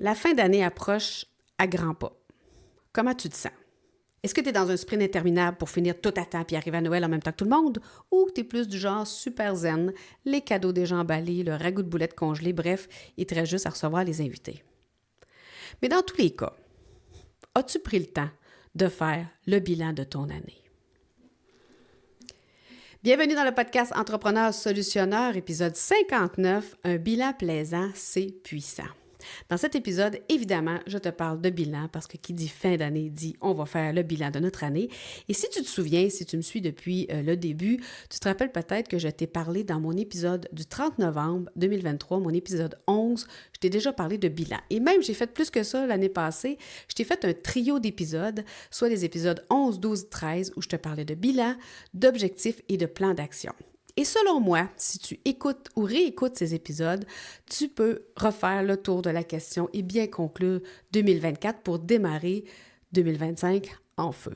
La fin d'année approche à grands pas. Comment tu te sens? Est-ce que tu es dans un sprint interminable pour finir tout à temps et arriver à Noël en même temps que tout le monde? Ou tu es plus du genre super zen, les cadeaux déjà emballés, le ragoût de boulettes congelées, bref, il te reste juste à recevoir les invités. Mais dans tous les cas, as-tu pris le temps de faire le bilan de ton année? Bienvenue dans le podcast Entrepreneur Solutionneur, épisode 59, un bilan plaisant, c'est puissant. Dans cet épisode, évidemment, je te parle de bilan parce que qui dit fin d'année dit on va faire le bilan de notre année. Et si tu te souviens, si tu me suis depuis le début, tu te rappelles peut-être que je t'ai parlé dans mon épisode du 30 novembre 2023, mon épisode 11, je t'ai déjà parlé de bilan. Et même, j'ai fait plus que ça l'année passée. Je t'ai fait un trio d'épisodes, soit les épisodes 11, 12, 13, où je te parlais de bilan, d'objectifs et de plans d'action. Et selon moi, si tu écoutes ou réécoutes ces épisodes, tu peux refaire le tour de la question et bien conclure 2024 pour démarrer 2025 en feu.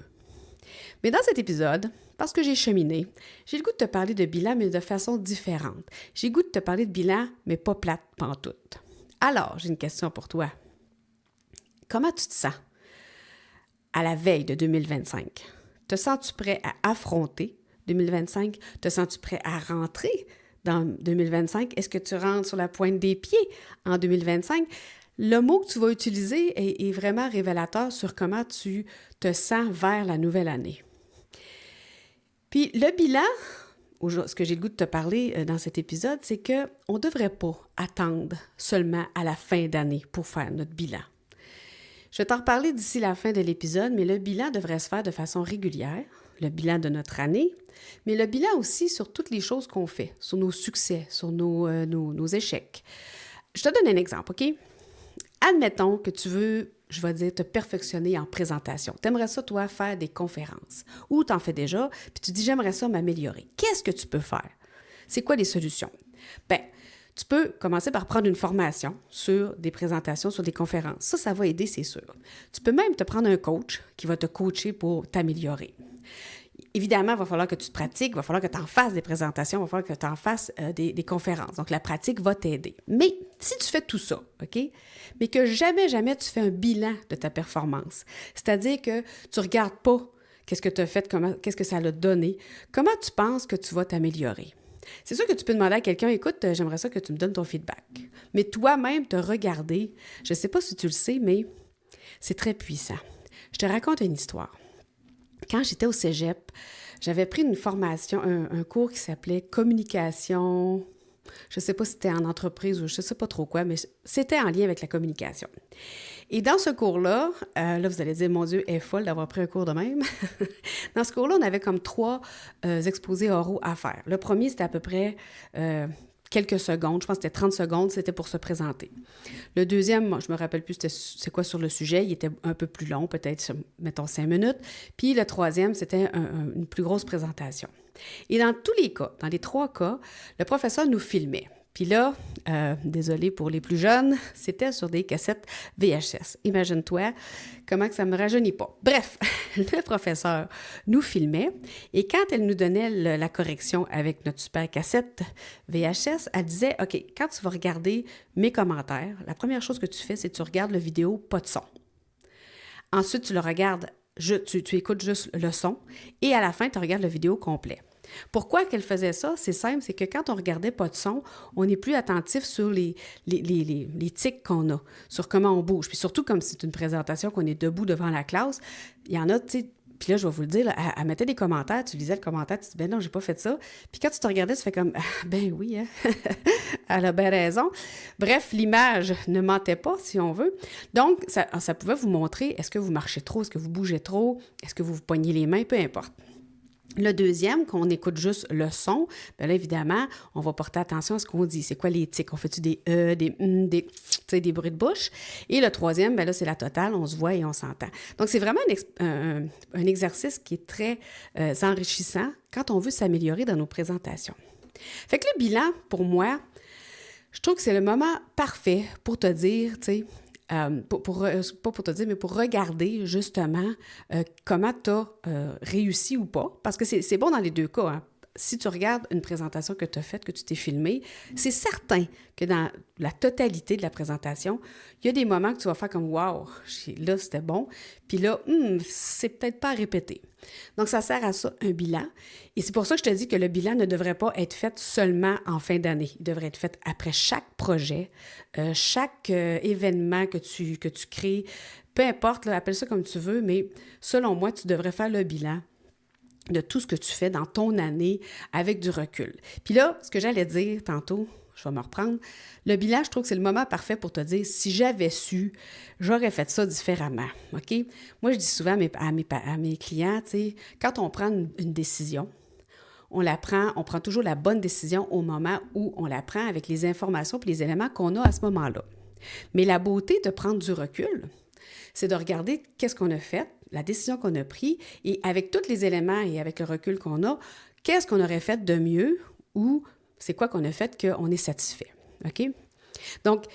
Mais dans cet épisode, parce que j'ai cheminé, j'ai le goût de te parler de bilan, mais de façon différente. J'ai le goût de te parler de bilan, mais pas plate pantoute. Alors, j'ai une question pour toi. Comment tu te sens à la veille de 2025? Te sens-tu prêt à affronter 2025? Te sens-tu prêt à rentrer dans 2025? Est-ce que tu rentres sur la pointe des pieds en 2025? Le mot que tu vas utiliser est vraiment révélateur sur comment tu te sens vers la nouvelle année. Puis le bilan, ce que j'ai le goût de te parler dans cet épisode, c'est qu'on ne devrait pas attendre seulement à la fin d'année pour faire notre bilan. Je vais t'en reparler d'ici la fin de l'épisode, mais le bilan devrait se faire de façon régulière, le bilan de notre année, mais le bilan aussi sur toutes les choses qu'on fait, sur nos succès, sur nos échecs. Je te donne un exemple, OK? Admettons que tu veux, je vais dire, te perfectionner en présentation. Tu aimerais ça, toi, faire des conférences, ou tu en fais déjà, puis tu dis, j'aimerais ça m'améliorer. Qu'est-ce que tu peux faire? C'est quoi les solutions? Bien, tu peux commencer par prendre une formation sur des présentations, sur des conférences. Ça va aider, c'est sûr. Tu peux même te prendre un coach qui va te coacher pour t'améliorer. Évidemment, il va falloir que tu te pratiques, il va falloir que tu en fasses des présentations, il va falloir que tu en fasses des conférences. Donc, la pratique va t'aider. Mais si tu fais tout ça, OK, mais que jamais tu fais un bilan de ta performance, c'est-à-dire que tu ne regardes pas qu'est-ce que tu as fait, qu'est-ce que ça l'a donné, comment tu penses que tu vas t'améliorer? C'est sûr que tu peux demander à quelqu'un, écoute, j'aimerais ça que tu me donnes ton feedback. Mais toi-même, te regarder, je ne sais pas si tu le sais, mais c'est très puissant. Je te raconte une histoire. Quand j'étais au cégep, j'avais pris une formation, un cours qui s'appelait communication. Je ne sais pas si c'était en entreprise ou je ne sais pas trop quoi, mais c'était en lien avec la communication. Et dans ce cours-là, là, vous allez dire, mon Dieu, elle est folle d'avoir pris un cours de même. Dans ce cours-là, on avait comme 3 exposés oraux à faire. Le premier, c'était à peu près quelques secondes, je pense que c'était 30 secondes, c'était pour se présenter. Le deuxième, moi, je me rappelle plus c'est quoi sur le sujet, il était un peu plus long, peut-être, mettons, 5 minutes. Puis le troisième, c'était une plus grosse présentation. Et dans tous les cas, dans les 3 cas, le professeur nous filmait. Puis là, désolé pour les plus jeunes, c'était sur des cassettes VHS. Imagine-toi comment que ça ne me rajeunit pas. Bref, le professeur nous filmait et quand elle nous donnait la correction avec notre super cassette VHS, elle disait, OK, quand tu vas regarder mes commentaires, la première chose que tu fais, c'est que tu regardes la vidéo, pas de son. Ensuite, tu le regardes, tu écoutes juste le son et à la fin, tu regardes la vidéo complète. Pourquoi qu'elle faisait ça? C'est simple, c'est que quand on regardait pas de son, on est plus attentif sur les tics qu'on a, sur comment on bouge. Puis surtout, comme c'est une présentation qu'on est debout devant la classe, il y en a, tu sais, puis là, je vais vous le dire, là, elle mettait des commentaires, tu lisais le commentaire, tu te dis, ben non, j'ai pas fait ça. Puis quand tu te regardais, tu fais comme, ben oui, hein? Elle a bien raison. Bref, l'image ne mentait pas, si on veut. Donc, ça pouvait vous montrer, est-ce que vous marchez trop, est-ce que vous bougez trop, est-ce que vous vous poignez les mains, peu importe. Le deuxième, qu'on écoute juste le son, bien là, évidemment, on va porter attention à ce qu'on dit. C'est quoi les tics? On fait-tu des des bruits de bouche? Et le troisième, bien là, c'est la totale. On se voit et on s'entend. Donc, c'est vraiment un exercice qui est très enrichissant quand on veut s'améliorer dans nos présentations. Fait que le bilan, pour moi, je trouve que c'est le moment parfait pour te dire, tu sais, pas pour te dire, mais pour regarder justement comment tu as réussi ou pas. Parce que c'est bon dans les 2 cas. Hein. si tu regardes une présentation que tu as faite, que tu t'es filmée, c'est certain que dans la totalité de la présentation, il y a des moments que tu vas faire comme « Wow, là, c'était bon », puis là, c'est peut-être pas à répéter. Donc, ça sert à ça, un bilan. Et c'est pour ça que je te dis que le bilan ne devrait pas être fait seulement en fin d'année. Il devrait être fait après chaque projet, chaque événement que tu crées. Peu importe, là, appelle ça comme tu veux, mais selon moi, tu devrais faire le bilan de tout ce que tu fais dans ton année avec du recul. Puis là, ce que j'allais dire tantôt, je vais me reprendre, le bilan, je trouve que c'est le moment parfait pour te dire, si j'avais su, j'aurais fait ça différemment, OK? Moi, je dis souvent à mes clients, tu sais, quand on prend une décision, on prend toujours la bonne décision au moment où on la prend avec les informations et les éléments qu'on a à ce moment-là. Mais la beauté de prendre du recul, c'est de regarder qu'est-ce qu'on a fait, la décision qu'on a prise, et avec tous les éléments et avec le recul qu'on a, qu'est-ce qu'on aurait fait de mieux ou c'est quoi qu'on a fait qu'on est satisfait. OK? Donc,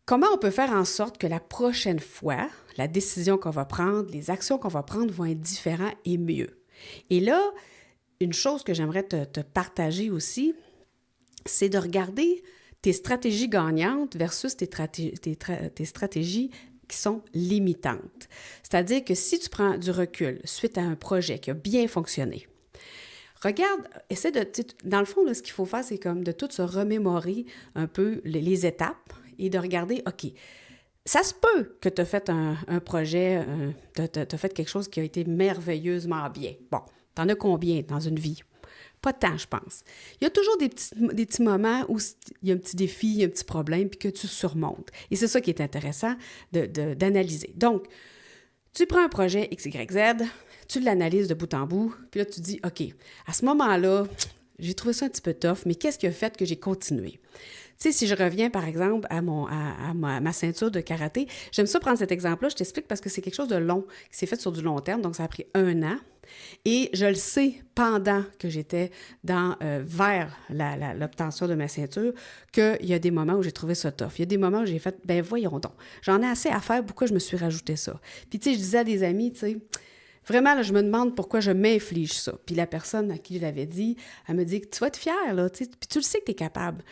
comment on peut faire en sorte que la prochaine fois, la décision qu'on va prendre, les actions qu'on va prendre vont être différentes et mieux? Et là, une chose que j'aimerais te partager aussi, c'est de regarder tes stratégies gagnantes versus tes stratégies qui sont limitantes. C'est-à-dire que si tu prends du recul suite à un projet qui a bien fonctionné, regarde, essaie de... Dans le fond, là, ce qu'il faut faire, c'est comme de tout se remémorer un peu les étapes et de regarder, OK, ça se peut que tu as fait un projet, tu as fait quelque chose qui a été merveilleusement bien. Bon, t'en as combien dans une vie? Pas tant, je pense. Il y a toujours des petits moments où il y a un petit défi, il y a un petit problème, puis que tu surmontes. Et c'est ça qui est intéressant d'analyser. Donc, tu prends un projet X, Y, Z, tu l'analyses de bout en bout, puis là, tu dis, OK, à ce moment-là, j'ai trouvé ça un petit peu tough, mais qu'est-ce qui a fait que j'ai continué? Tu sais, si je reviens, par exemple, à ma ceinture de karaté, j'aime ça prendre cet exemple-là, je t'explique parce que c'est quelque chose de long, qui s'est fait sur du long terme, donc ça a pris 1 an. Et je le sais pendant que j'étais vers l'obtention de ma ceinture qu'il y a des moments où j'ai trouvé ça tough. Il y a des moments où j'ai fait, ben voyons donc, j'en ai assez à faire, pourquoi je me suis rajouté ça? Puis tu sais, je disais à des amis, tu sais, vraiment, là, je me demande pourquoi je m'inflige ça. Puis la personne à qui je l'avais dit, elle me dit que tu vas être fière, là, tu sais, puis tu le sais que tu es capable.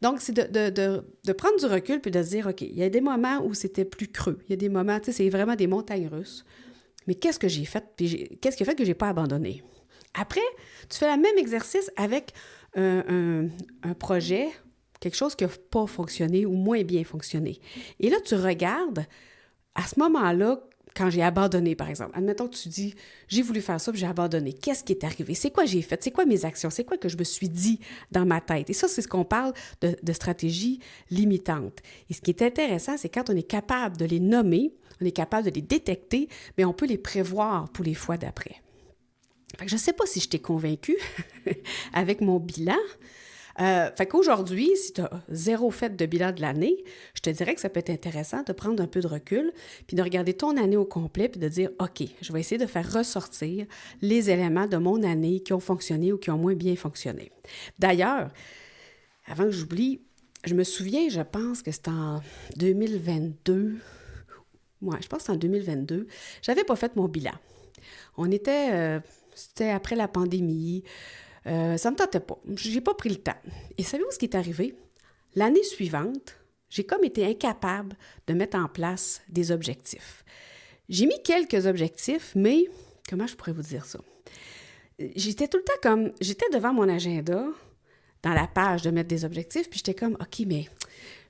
Donc, c'est de prendre du recul puis de se dire, OK, il y a des moments où c'était plus creux. Il y a des moments, tu sais, c'est vraiment des montagnes russes. Mais qu'est-ce que j'ai fait? Puis qu'est-ce qui a fait que je n'ai pas abandonné? Après, tu fais le même exercice avec un projet, quelque chose qui n'a pas fonctionné ou moins bien fonctionné. Et là, tu regardes, à ce moment-là, quand j'ai abandonné, par exemple, admettons que tu dis, j'ai voulu faire ça, puis j'ai abandonné. Qu'est-ce qui est arrivé? C'est quoi j'ai fait? C'est quoi mes actions? C'est quoi que je me suis dit dans ma tête? Et ça, c'est ce qu'on parle de stratégie limitante. Et ce qui est intéressant, c'est quand on est capable de les nommer, on est capable de les détecter, mais on peut les prévoir pour les fois d'après. Fait que je ne sais pas si je t'ai convaincue avec mon bilan. Fait qu'aujourd'hui, si tu as 0 fait de bilan de l'année, je te dirais que ça peut être intéressant de prendre un peu de recul, puis de regarder ton année au complet, puis de dire, OK, je vais essayer de faire ressortir les éléments de mon année qui ont fonctionné ou qui ont moins bien fonctionné. D'ailleurs, avant que j'oublie, je me souviens, je pense que c'était en 2022, je pense que c'était en 2022, j'avais pas fait mon bilan. C'était après la pandémie. Ça ne me tentait pas. Je n'ai pas pris le temps. Et savez-vous ce qui est arrivé? L'année suivante, j'ai comme été incapable de mettre en place des objectifs. J'ai mis quelques objectifs, mais comment je pourrais vous dire ça? J'étais tout le temps j'étais devant mon agenda, dans la page de mettre des objectifs, puis j'étais comme, OK, mais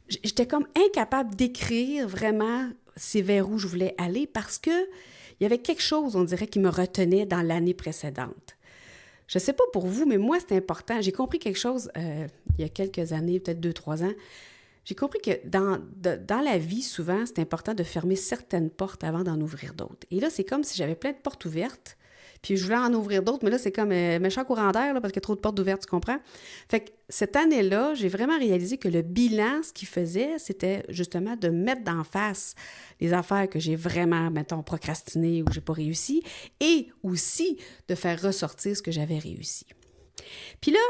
j'étais comme incapable d'écrire vraiment vers où je voulais aller parce que il y avait quelque chose, on dirait, qui me retenait dans l'année précédente. Je ne sais pas pour vous, mais moi, c'est important. J'ai compris quelque chose il y a quelques années, peut-être 2-3 ans. J'ai compris que dans la vie, souvent, c'est important de fermer certaines portes avant d'en ouvrir d'autres. Et là, c'est comme si j'avais plein de portes ouvertes, puis je voulais en ouvrir d'autres, mais là, c'est comme méchant courant d'air, là, parce qu'il y a trop de portes ouvertes, tu comprends? Fait que cette année-là, j'ai vraiment réalisé que le bilan, ce qu'il faisait, c'était justement de mettre d'en face les affaires que j'ai vraiment, mettons, procrastinées ou que j'ai pas réussi, et aussi de faire ressortir ce que j'avais réussi. Puis là,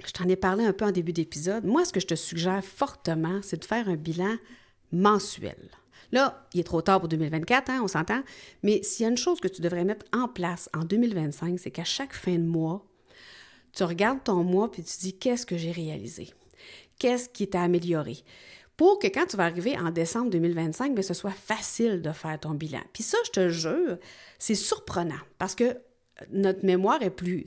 je t'en ai parlé un peu en début d'épisode. Moi, ce que je te suggère fortement, c'est de faire un bilan mensuel. Là, il est trop tard pour 2024, on s'entend, mais s'il y a une chose que tu devrais mettre en place en 2025, c'est qu'à chaque fin de mois, tu regardes ton mois puis tu dis qu'est-ce que j'ai réalisé? Qu'est-ce qui t'a amélioré? Pour que quand tu vas arriver en décembre 2025, bien, ce soit facile de faire ton bilan. Puis ça, je te jure, c'est surprenant parce que notre mémoire est plus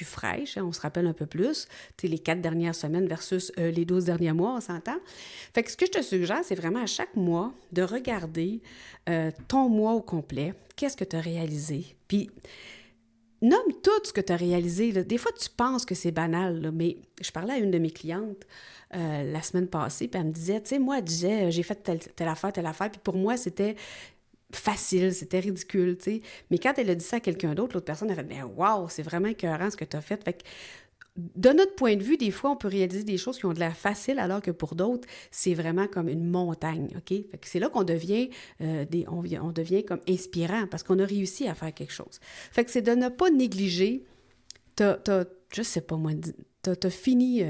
fraîche, hein, on se rappelle un peu plus, les 4 dernières semaines versus les 12 derniers mois, on s'entend. Fait que ce que je te suggère, c'est vraiment à chaque mois de regarder ton mois au complet, qu'est-ce que tu as réalisé, puis nomme tout ce que tu as réalisé. Là. Des fois, tu penses que c'est banal, là, mais je parlais à une de mes clientes la semaine passée, puis elle me disait, tu sais, moi, elle disait, j'ai fait telle affaire, puis pour moi, c'était facile, c'était ridicule, tu sais. Mais quand elle a dit ça à quelqu'un d'autre, l'autre personne a fait « Ben wow, c'est vraiment écœurant ce que tu as fait. » Fait que, de notre point de vue, des fois, on peut réaliser des choses qui ont de l'air facile, alors que pour d'autres, c'est vraiment comme une montagne, OK? Fait que c'est là qu'on devient, on devient comme inspirant, parce qu'on a réussi à faire quelque chose. Fait que c'est de ne pas négliger, je sais pas moi, t'as fini...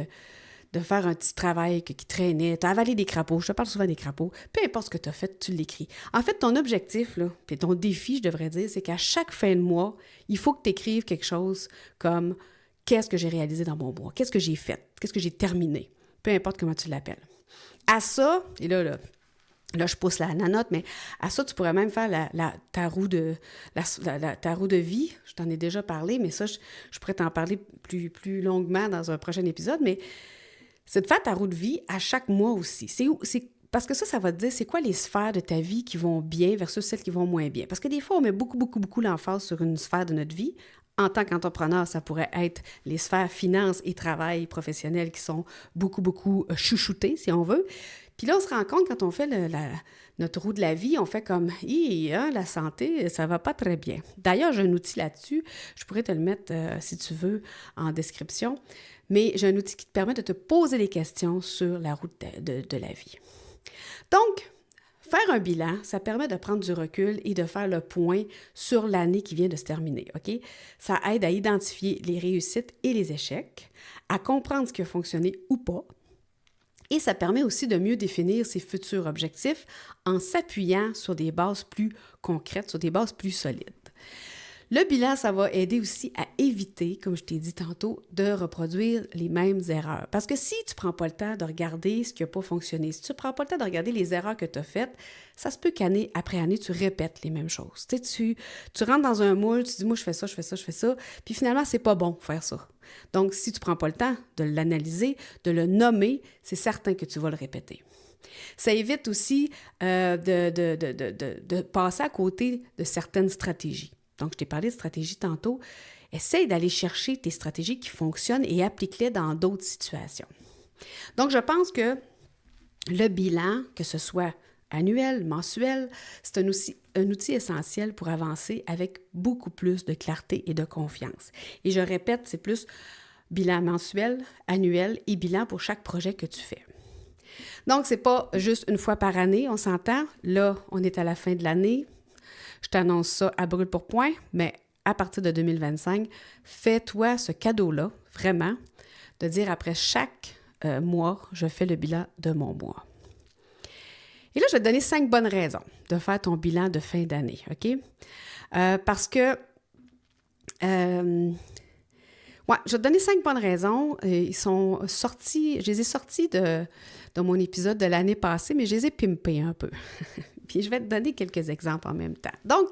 de faire un petit travail qui traînait, tu as avalé des crapauds, je te parle souvent des crapauds, peu importe ce que tu as fait, tu l'écris. En fait, ton objectif, là, puis ton défi, je devrais dire, c'est qu'à chaque fin de mois, il faut que tu écrives quelque chose comme « Qu'est-ce que j'ai réalisé dans mon mois? Qu'est-ce que j'ai fait? Qu'est-ce que j'ai terminé? » Peu importe comment tu l'appelles. À ça, et là, je pousse la note, mais à ça, tu pourrais même faire ta roue de vie. Je t'en ai déjà parlé, mais ça, je pourrais t'en parler plus longuement dans un prochain épisode, mais c'est de faire ta roue de vie à chaque mois aussi. Parce que ça va te dire c'est quoi les sphères de ta vie qui vont bien versus celles qui vont moins bien. Parce que des fois, on met beaucoup l'emphase sur une sphère de notre vie. En tant qu'entrepreneur, ça pourrait être les sphères finance et travail professionnel qui sont beaucoup chouchoutées, si on veut. Puis là, on se rend compte, quand on fait notre roue de la vie, on fait comme « la santé, ça va pas très bien ». D'ailleurs, j'ai un outil là-dessus. Je pourrais te le mettre, si tu veux, en description. Mais j'ai un outil qui te permet de te poser des questions sur la route de la vie. Donc, faire un bilan, ça permet de prendre du recul et de faire le point sur l'année qui vient de se terminer, OK? Ça aide à identifier les réussites et les échecs, à comprendre ce qui a fonctionné ou pas, et ça permet aussi de mieux définir ses futurs objectifs en s'appuyant sur des bases plus concrètes, sur des bases plus solides. Le bilan, ça va aider aussi à éviter, comme je t'ai dit tantôt, de reproduire les mêmes erreurs. Parce que si tu ne prends pas le temps de regarder ce qui n'a pas fonctionné, si tu ne prends pas le temps de regarder les erreurs que tu as faites, ça se peut qu'année après année, tu répètes les mêmes choses. Tu rentres dans un moule, tu dis « moi, je fais ça, puis finalement, c'est pas bon faire ça. Donc, si tu ne prends pas le temps de l'analyser, de le nommer, c'est certain que tu vas le répéter. Ça évite aussi de passer à côté de certaines stratégies. Donc, je t'ai parlé de stratégie tantôt. Essaye d'aller chercher tes stratégies qui fonctionnent et applique-les dans d'autres situations. Donc, je pense que le bilan, que ce soit annuel, mensuel, c'est un outil essentiel pour avancer avec beaucoup plus de clarté et de confiance. Et je répète, c'est plus bilan mensuel, annuel et bilan pour chaque projet que tu fais. Donc, c'est pas juste une fois par année, on s'entend. Là, on est à la fin de l'année. Je t'annonce ça à brûle pour point, mais à partir de 2025, fais-toi ce cadeau-là, vraiment, de dire après chaque mois, je fais le bilan de mon mois. Et là, je vais te donner 5 bonnes raisons de faire ton bilan de fin d'année, OK? Parce que, je vais te donner 5 bonnes raisons. Ils sont sortis, je les ai sortis de mon épisode de l'année passée, mais je les ai pimpés un peu. Puis je vais te donner quelques exemples en même temps. Donc,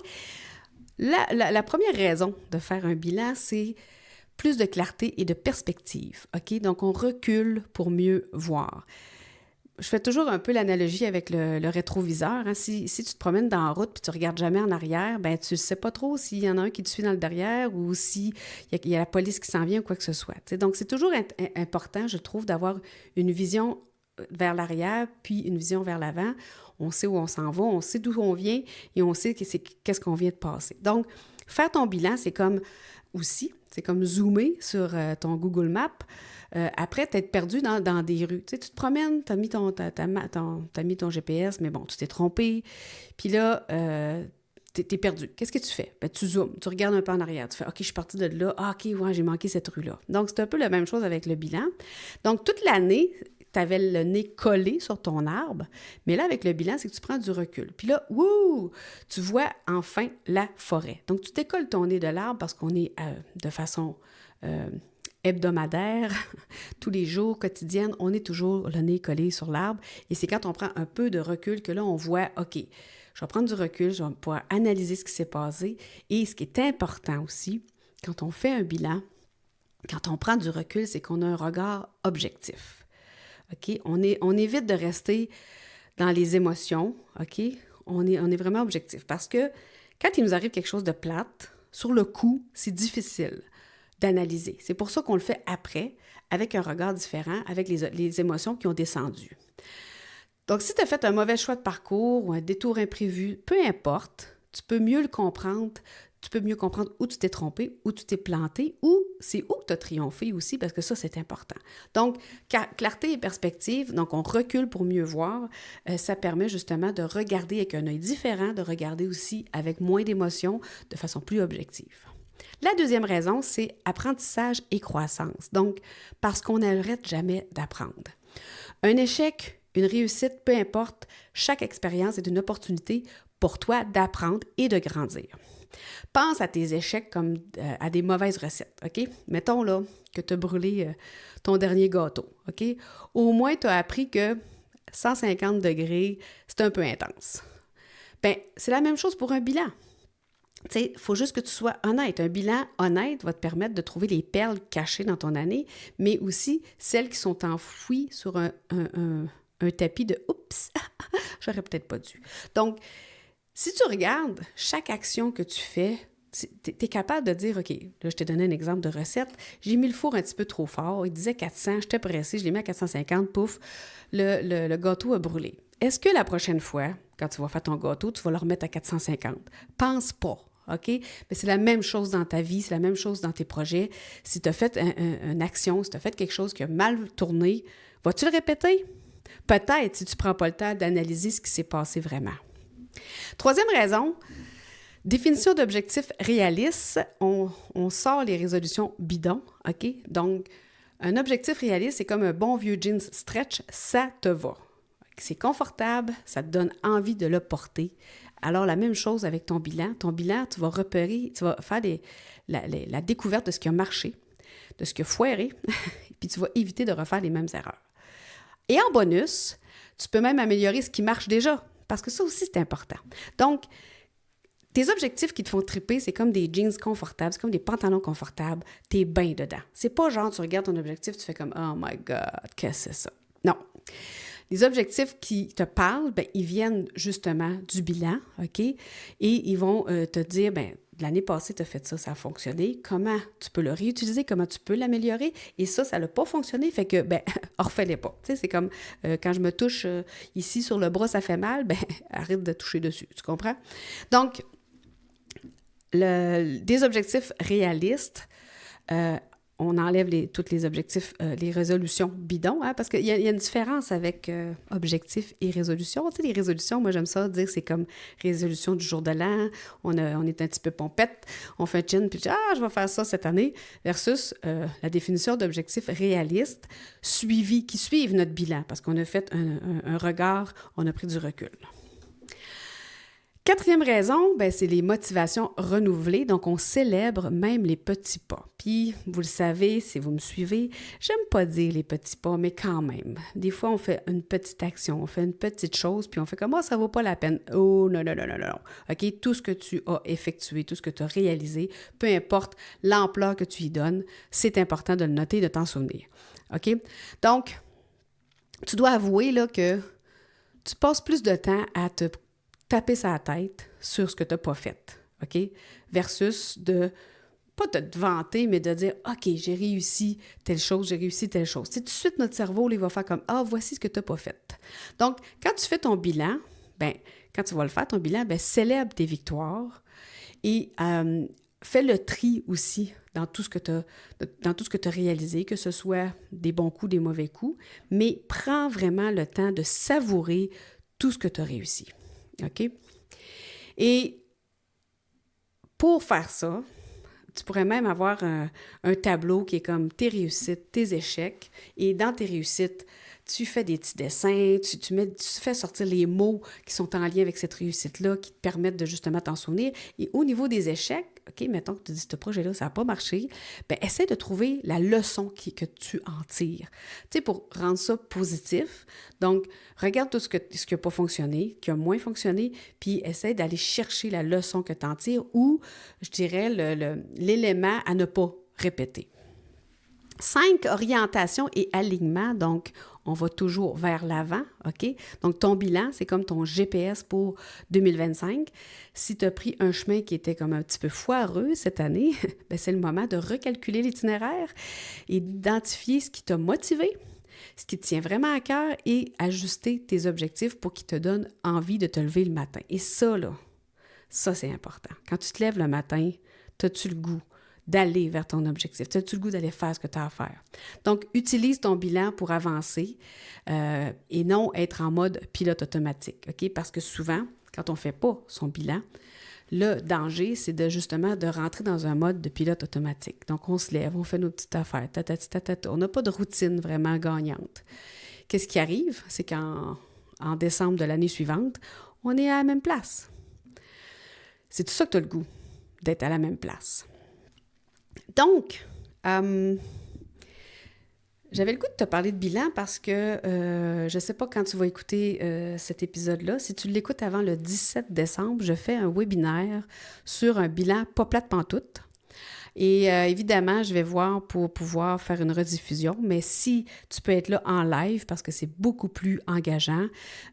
la première raison de faire un bilan, c'est plus de clarté et de perspective, OK? Donc, on recule pour mieux voir. Je fais toujours un peu l'analogie avec le rétroviseur. Hein. Si tu te promènes dans la route et tu ne regardes jamais en arrière, ben tu ne sais pas trop s'il y en a un qui te suit dans le derrière ou s'il y a la police qui s'en vient ou quoi que ce soit. T'sais. Donc, c'est toujours important, je trouve, d'avoir une vision vers l'arrière puis une vision vers l'avant. On sait où on s'en va, on sait d'où on vient et on sait qu'est-ce qu'on vient de passer. Donc, faire ton bilan, c'est comme zoomer sur ton Google Maps. Après, t'être perdu dans des rues. Tu sais, tu te promènes, t'as mis ton GPS, mais bon, tu t'es trompé. Puis là, t'es perdu. Qu'est-ce que tu fais? Ben, tu zoomes, tu regardes un peu en arrière. Tu fais, OK, je suis partie de là. Ah, OK, ouais, j'ai manqué cette rue-là. Donc, c'est un peu la même chose avec le bilan. Donc, toute l'année, tu avais le nez collé sur ton arbre, mais là, avec le bilan, c'est que tu prends du recul. Puis là, tu vois enfin la forêt. Donc, tu décolles ton nez de l'arbre parce qu'on est de façon hebdomadaire, tous les jours, quotidienne, on est toujours le nez collé sur l'arbre. Et c'est quand on prend un peu de recul que là, on voit, OK, je vais prendre du recul, je vais pouvoir analyser ce qui s'est passé. Et ce qui est important aussi, quand on fait un bilan, quand on prend du recul, c'est qu'on a un regard objectif. OK? On évite de rester dans les émotions, OK? On est vraiment objectif parce que quand il nous arrive quelque chose de plate, sur le coup, c'est difficile d'analyser. C'est pour ça qu'on le fait après, avec un regard différent, avec les émotions qui ont descendu. Donc, si tu as fait un mauvais choix de parcours ou un détour imprévu, peu importe, tu peux mieux le comprendre. Tu peux mieux comprendre où tu t'es trompé, où tu t'es planté, ou c'est où tu as triomphé aussi, parce que ça, c'est important. Donc, clarté et perspective, donc on recule pour mieux voir. Ça permet justement de regarder avec un œil différent, de regarder aussi avec moins d'émotions, de façon plus objective. La deuxième raison, c'est apprentissage et croissance. Donc, parce qu'on n'arrête jamais d'apprendre. Un échec, une réussite, peu importe, chaque expérience est une opportunité pour toi d'apprendre et de grandir. Pense à tes échecs comme à des mauvaises recettes, OK? Mettons là que tu as brûlé ton dernier gâteau, OK? Au moins, tu as appris que 150 degrés, c'est un peu intense. Bien, c'est la même chose pour un bilan. Tu sais, il faut juste que tu sois honnête. Un bilan honnête va te permettre de trouver les perles cachées dans ton année, mais aussi celles qui sont enfouies sur un tapis de « oups, j'aurais peut-être pas dû ». Donc, si tu regardes chaque action que tu fais, tu es capable de dire, OK, là, je t'ai donné un exemple de recette, j'ai mis le four un petit peu trop fort, il disait 400, j'étais pressée, je l'ai mis à 450, pouf, le gâteau a brûlé. Est-ce que la prochaine fois, quand tu vas faire ton gâteau, tu vas le remettre à 450? Pense pas, OK? Mais c'est la même chose dans ta vie, c'est la même chose dans tes projets. Si tu as fait une action, si tu as fait quelque chose qui a mal tourné, vas-tu le répéter? Peut-être si tu ne prends pas le temps d'analyser ce qui s'est passé vraiment. Troisième raison, définition d'objectifs réalistes, on sort les résolutions bidons, OK? Donc, un objectif réaliste, c'est comme un bon vieux jeans stretch, ça te va. C'est confortable, ça te donne envie de le porter. Alors, la même chose avec ton bilan. Ton bilan, tu vas repérer, tu vas faire la découverte de ce qui a marché, de ce qui a foiré, puis tu vas éviter de refaire les mêmes erreurs. Et en bonus, tu peux même améliorer ce qui marche déjà. Parce que ça aussi, c'est important. Donc, tes objectifs qui te font triper, c'est comme des jeans confortables, c'est comme des pantalons confortables, t'es bien dedans. C'est pas genre, tu regardes ton objectif, tu fais comme « Oh my God, qu'est-ce que c'est ça? » Non. Les objectifs qui te parlent, bien, ils viennent justement du bilan, OK? Et ils vont te dire, bien, l'année passée, tu as fait ça, ça a fonctionné. Comment tu peux le réutiliser? Comment tu peux l'améliorer? Et ça n'a pas fonctionné, fait que, bien, refais-les pas. Tu sais, c'est comme quand je me touche ici sur le bras, ça fait mal, bien, arrête de toucher dessus. Tu comprends? Donc, des objectifs réalistes, on enlève tous les objectifs, les résolutions bidons, hein, parce qu'il y a une différence avec objectifs et résolutions. Tu sais, les résolutions, moi, j'aime ça dire, c'est comme résolution du jour de l'an, on est un petit peu pompette, on fait un chin, puis je vais faire ça cette année, versus la définition d'objectifs réalistes qui suivent notre bilan, parce qu'on a fait un regard, on a pris du recul. Quatrième raison, ben, c'est les motivations renouvelées. Donc, on célèbre même les petits pas. Puis, vous le savez, si vous me suivez, j'aime pas dire les petits pas, mais quand même. Des fois, on fait une petite action, on fait une petite chose, puis on fait comme « ça vaut pas la peine. » Oh, non. OK? Tout ce que tu as effectué, tout ce que tu as réalisé, peu importe l'ampleur que tu y donnes, c'est important de le noter et de t'en souvenir. OK? Donc, tu dois avouer là, que tu passes plus de temps à te taper sa tête sur ce que tu n'as pas fait, OK? Versus de, pas de te vanter, mais de dire, OK, j'ai réussi telle chose, j'ai réussi telle chose. Tu sais, tout de suite, notre cerveau, il va faire comme, voici ce que tu n'as pas fait. Donc, quand tu fais ton bilan, ben, quand tu vas le faire, ton bilan, ben, célèbre tes victoires et fais le tri aussi dans tout ce que tu as réalisé, que ce soit des bons coups, des mauvais coups, mais prends vraiment le temps de savourer tout ce que tu as réussi. OK? Et pour faire ça, tu pourrais même avoir un tableau qui est comme tes réussites, tes échecs. Et dans tes réussites, tu fais des petits dessins, tu fais sortir les mots qui sont en lien avec cette réussite-là, qui te permettent de justement t'en souvenir. Et au niveau des échecs, OK, mettons que tu dis, ce projet-là, ça n'a pas marché, bien, essaie de trouver la leçon que tu en tires. Tu sais, pour rendre ça positif. Donc, regarde tout ce qui n'a pas fonctionné, qui a moins fonctionné, puis essaie d'aller chercher la leçon que tu en tires ou, je dirais, l'élément à ne pas répéter. 5, orientation et alignement. Donc, on va toujours vers l'avant, OK? Donc, ton bilan, c'est comme ton GPS pour 2025. Si tu as pris un chemin qui était comme un petit peu foireux cette année, bien, c'est le moment de recalculer l'itinéraire et d'identifier ce qui t'a motivé, ce qui te tient vraiment à cœur et ajuster tes objectifs pour qu'ils te donnent envie de te lever le matin. Et ça, là, ça, c'est important. Quand tu te lèves le matin, as-tu le goût d'aller vers ton objectif? As-tu le goût d'aller faire ce que tu as à faire? Donc, utilise ton bilan pour avancer et non être en mode pilote automatique, OK? Parce que souvent, quand on ne fait pas son bilan, le danger, c'est justement de rentrer dans un mode de pilote automatique. Donc, on se lève, on fait nos petites affaires, on n'a pas de routine vraiment gagnante. Qu'est-ce qui arrive? C'est qu'en décembre de l'année suivante, on est à la même place. C'est tout ça que tu as le goût, d'être à la même place. Donc, j'avais le goût de te parler de bilan parce que je ne sais pas quand tu vas écouter cet épisode-là. Si tu l'écoutes avant le 17 décembre, je fais un webinaire sur un bilan pas plate pantoute. Et évidemment, je vais voir pour pouvoir faire une rediffusion, mais si tu peux être là en live, parce que c'est beaucoup plus engageant,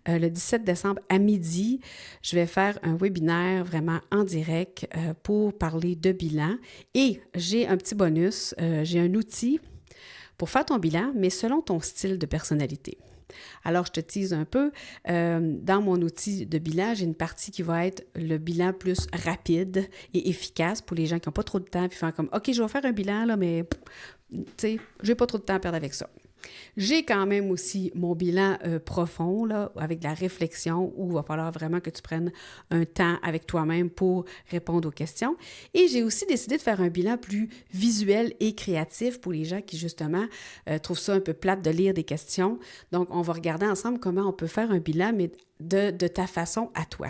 le 17 décembre à midi, je vais faire un webinaire vraiment en direct pour parler de bilan. Et j'ai un petit bonus, j'ai un outil pour faire ton bilan, mais selon ton style de personnalité. Alors, je te tease un peu. Dans mon outil de bilan, j'ai une partie qui va être le bilan plus rapide et efficace pour les gens qui n'ont pas trop de temps, puis faire comme, OK, je vais faire un bilan, là, mais, tu sais, je n'ai pas trop de temps à perdre avec ça. J'ai quand même aussi mon bilan profond, là, avec de la réflexion, où il va falloir vraiment que tu prennes un temps avec toi-même pour répondre aux questions. Et j'ai aussi décidé de faire un bilan plus visuel et créatif pour les gens qui, justement, trouvent ça un peu plate de lire des questions. Donc, on va regarder ensemble comment on peut faire un bilan, mais de ta façon à toi.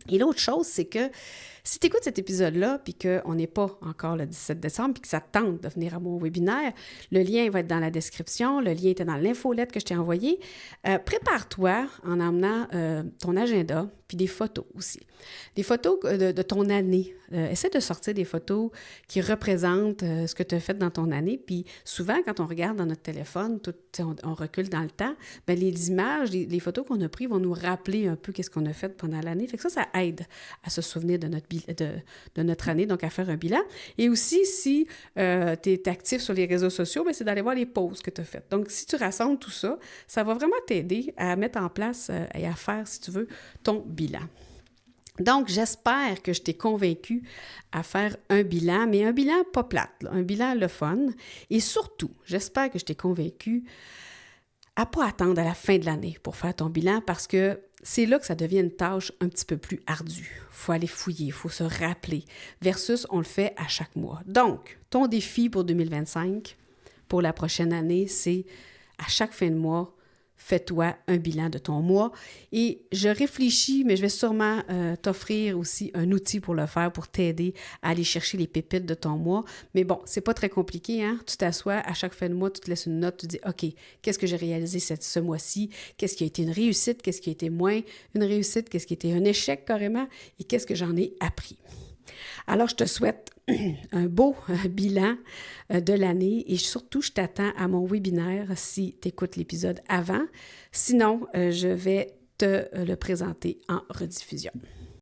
Et l'autre chose, c'est que si tu écoutes cet épisode-là, puis qu'on n'est pas encore le 17 décembre, puis que ça te tente de venir à mon webinaire, le lien va être dans la description, le lien était dans l'infolette que je t'ai envoyée. Prépare-toi en emmenant ton agenda, puis des photos aussi. Des photos de ton année. Essaie de sortir des photos qui représentent ce que tu as fait dans ton année. Puis souvent, quand on regarde dans notre téléphone, on recule dans le temps, bien, les images, les photos qu'on a prises vont nous rappeler un peu qu'est-ce qu'on a fait pendant l'année. Fait que ça aide à se souvenir de notre année, donc à faire un bilan. Et aussi, si tu es actif sur les réseaux sociaux, bien, c'est d'aller voir les posts que tu as faites. Donc, si tu rassembles tout ça, ça va vraiment t'aider à mettre en place et à faire, si tu veux, ton bilan. Donc, j'espère que je t'ai convaincu à faire un bilan, mais un bilan pas plate, là, un bilan le fun. Et surtout, j'espère que je t'ai convaincu à ne pas attendre à la fin de l'année pour faire ton bilan parce que c'est là que ça devient une tâche un petit peu plus ardue. Il faut aller fouiller, il faut se rappeler, versus on le fait à chaque mois. Donc, ton défi pour 2025, pour la prochaine année, c'est à chaque fin de mois, fais-toi un bilan de ton mois. Et je réfléchis, mais je vais sûrement t'offrir aussi un outil pour le faire, pour t'aider à aller chercher les pépites de ton mois. Mais bon, c'est pas très compliqué, hein? Tu t'assois, à chaque fin de mois, tu te laisses une note, tu dis, OK, qu'est-ce que j'ai réalisé ce mois-ci? Qu'est-ce qui a été une réussite? Qu'est-ce qui a été moins une réussite? Qu'est-ce qui a été un échec carrément? Et qu'est-ce que j'en ai appris? Alors, je te souhaite un beau bilan de l'année et surtout, je t'attends à mon webinaire si tu écoutes l'épisode avant. Sinon, je vais te le présenter en rediffusion.